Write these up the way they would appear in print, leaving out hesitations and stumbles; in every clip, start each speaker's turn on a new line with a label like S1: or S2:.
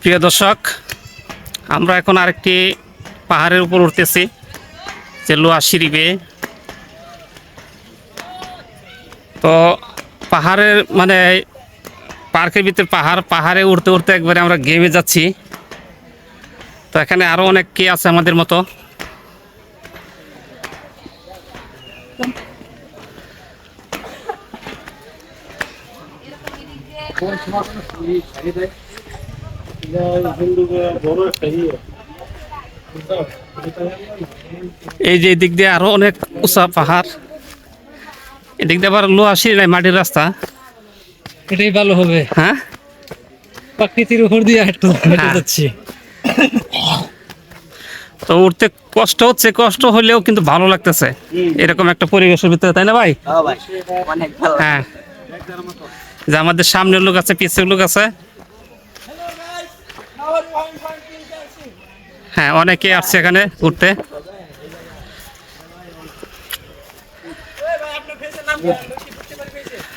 S1: প্রিয় দর্শক, আমরা এখন আরেকটি পাহাড়ের উপর উঠতেছি, যে লোয়া সিঁড়ি বেয়ে। তো পাহাড়ের মানে পার্কের ভিতরে পাহাড়ে উঠতে উঠতে একবারে আমরা ঘেমে যাচ্ছি। তো এখানে আরও অনেক কে আছে আমাদের মতো। এই যে এদিক দিয়ে আরো অনেক উঁচা পাহাড়, এদিক দিয়ে আবার লোহা সিঁড়ি নাই, মাটির রাস্তা।
S2: এটাই ভালো হবে।
S1: হ্যাঁ,
S2: প্রকৃতির উপর দিয়ে একটু হেঁটে যাচ্ছি।
S1: তো উঠতে কষ্ট হচ্ছে, কষ্ট হলেও কিন্তু ভালো লাগতেছে এরকম একটা পরিবেশের ভিতরে, তাই না ভাই? হ্যাঁ, যে আমাদের সামনের লোক আছে, পিছের লোক আছে। হ্যাঁ, অনেকে আসছে এখানে ঘুরতে।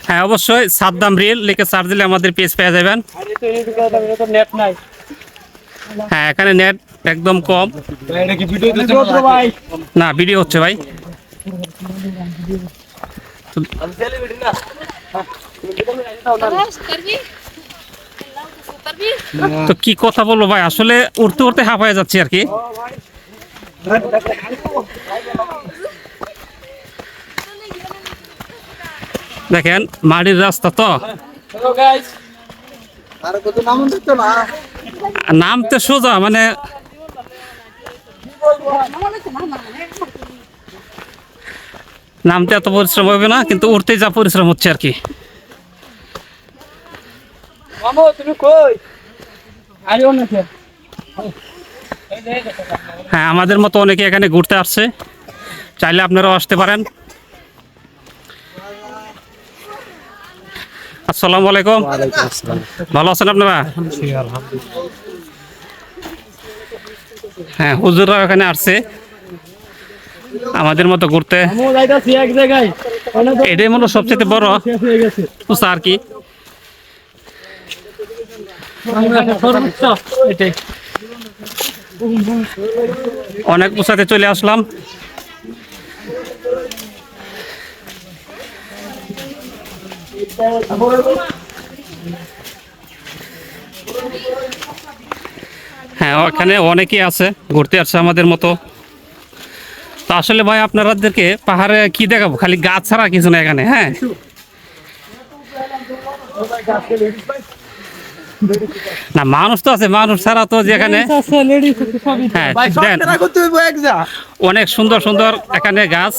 S1: হ্যাঁ, অবশ্যই সাদ্দাম রিল লিখে সার্চ দিলে আমাদের পেজ পেয়ে যাবেন। হ্যাঁ, এখানে নেট একদম কম। না, ভিডিও হচ্ছে ভাই। তো কি কথা বলবো ভাই, আসলে উঠতে উঠতে হাঁপায়ে যাচ্ছি আর কি। দেখেন মাটির রাস্তা, তো নামতে সোজা, মানে নামতে এত পরিশ্রম হবে না, কিন্তু উঠতে যা পরিশ্রম হচ্ছে আর কি। হ্যাঁ, আমাদের মতো অনেকে এখানে ঘুরতে আসছে, চাইলে আপনারাও আসতে পারেন। আসসালামু আলাইকুম, ভালো আছেন আপনারা? হ্যাঁ, হুজুররা এখানে আসছে আমাদের মতো ঘুরতে। এটাই মনে সবচেয়ে বড় উঁচা আর কি। অনেক উঁচাতে চলে আসলাম। হ্যাঁ, ওখানে অনেকেই আছে ঘুরতে আসছে আমাদের মতো। তো আসলে ভাই আপনাদেরকে পাহাড়ে কি দেখাবো, খালি গাছ ছাড়া কিছু না এখানে। হ্যাঁ, না মানুষ তো আছে, মানুষ ছাড়া তো যেখানে। হ্যাঁ, অনেক সুন্দর সুন্দর এখানে গাছ।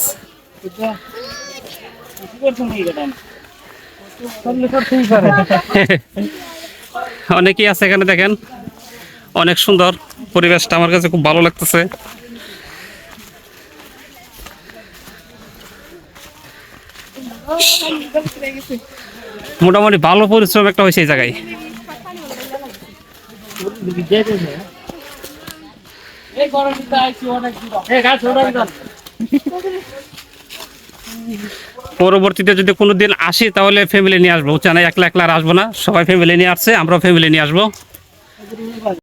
S1: অনেকেই আছে এখানে, দেখেন অনেক সুন্দর পরিবেশটা, আমার কাছে খুব ভালো লাগতেছে। মোটামুটি ভালো পরিশ্রম একটা হয়েছে এই জায়গায়। পরবর্তীতে যদি কোনোদিন আসি তাহলে ফ্যামিলি নিয়ে আসবো, বুঝছেন? একলা একলা আর আসবো না, সবাই ফ্যামিলি নিয়ে আসছে, আমরাও ফ্যামিলি নিয়ে আসবো।